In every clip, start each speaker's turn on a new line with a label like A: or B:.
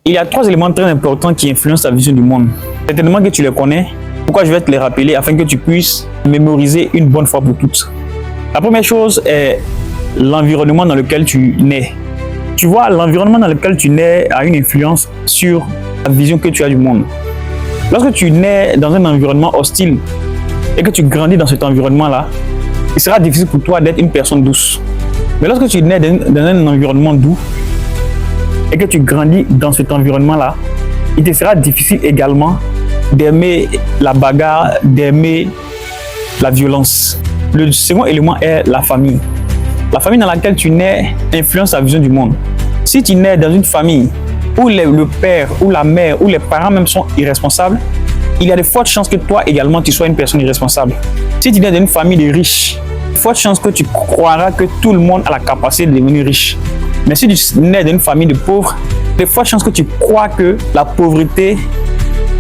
A: Il y a 3 éléments très importants qui influencent ta vision du monde. Certainement que tu les connais. Pourquoi je vais te les rappeler afin que tu puisses mémoriser une bonne fois pour toutes. La première chose est l'environnement dans lequel tu nais. Tu vois, l'environnement dans lequel tu nais a une influence sur la vision que tu as du monde. Lorsque tu nais dans un environnement hostile et que tu grandis dans cet environnement-là, il sera difficile pour toi d'être une personne douce. Mais lorsque tu nais dans un environnement doux et que tu grandis dans cet environnement-là, il te sera difficile également d'aimer la bagarre, d'aimer la violence. Le second élément est la famille. La famille dans laquelle tu nais influence ta vision du monde. Si tu nais dans une famille où le père ou la mère ou les parents même sont irresponsables, il y a de fortes chances que toi également tu sois une personne irresponsable. Si tu nais dans une famille de riches, il y a de fortes chances que tu croiras que tout le monde a la capacité de devenir riche. Mais si tu nais dans une famille de pauvres, il y a de fortes chances que tu crois que la pauvreté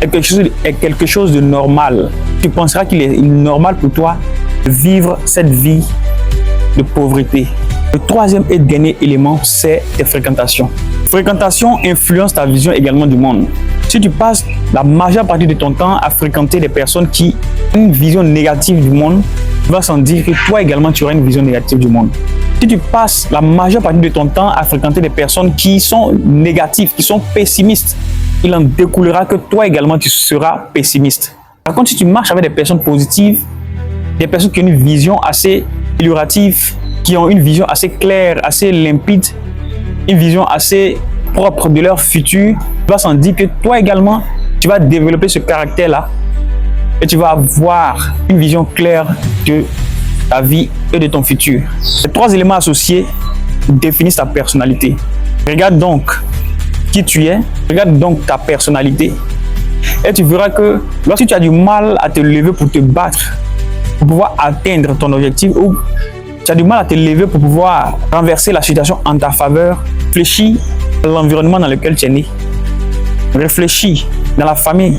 A: est quelque chose de normal. Tu penseras qu'il est normal pour toi de vivre cette vie de pauvreté. Le troisième et dernier élément, c'est tes fréquentations. Fréquentation influence ta vision également du monde. Si tu passes la majeure partie de ton temps à fréquenter des personnes qui ont une vision négative du monde, tu vas sans dire que toi également tu auras une vision négative du monde. Si tu passes la majeure partie de ton temps à fréquenter des personnes qui sont négatives, qui sont pessimistes, il en découlera que toi également tu seras pessimiste. Par contre, si tu marches avec des personnes positives, des personnes qui ont une vision assez améliorative, qui ont une vision assez claire, assez limpide, une vision assez propre de leur futur, tu vas sans dire que toi également, tu vas développer ce caractère-là et tu vas avoir une vision claire de ta vie et de ton futur. Les 3 éléments associés définissent ta personnalité. Regarde donc qui tu es, regarde donc ta personnalité et tu verras que lorsque tu as du mal à te lever pour te battre, pour pouvoir atteindre ton objectif ou tu as du mal à te lever pour pouvoir renverser la situation en ta faveur, réfléchis à l'environnement dans lequel tu es né. Réfléchis dans la famille.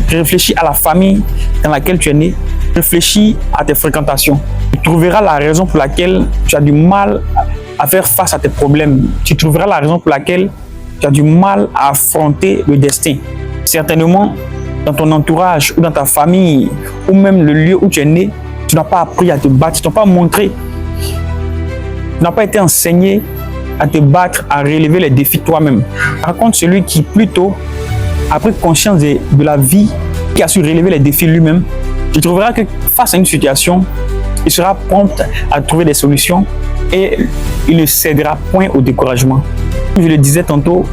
A: Réfléchis à la famille dans laquelle tu es né. Réfléchis à tes fréquentations. Tu trouveras la raison pour laquelle tu as du mal à faire face à tes problèmes. Tu trouveras la raison pour laquelle tu as du mal à affronter le destin. Certainement, dans ton entourage ou dans ta famille ou même le lieu où tu es né, tu n'as pas appris à te battre, tu n'as pas montré, tu n'as pas été enseigné à te battre, à relever les défis toi-même. Par contre, celui qui plutôt a pris conscience de la vie, qui a su relever les défis lui-même, tu trouveras que face à une situation, il sera prompt à trouver des solutions et il ne cédera point au découragement. Comme je le disais tantôt,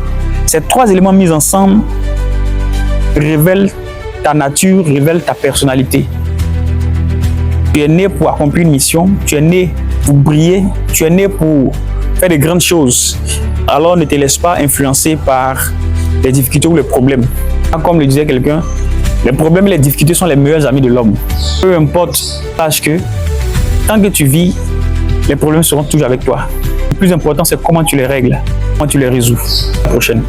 A: ces 3 éléments mis ensemble révèlent ta nature, révèlent ta personnalité. Tu es né pour accomplir une mission, tu es né pour briller, tu es né pour faire de grandes choses. Alors ne te laisse pas influencer par les difficultés ou les problèmes. Comme le disait quelqu'un, les problèmes et les difficultés sont les meilleurs amis de l'homme. Peu importe, sache que tant que tu vis, les problèmes seront toujours avec toi. Le plus important, c'est comment tu les règles, comment tu les résous. À la prochaine.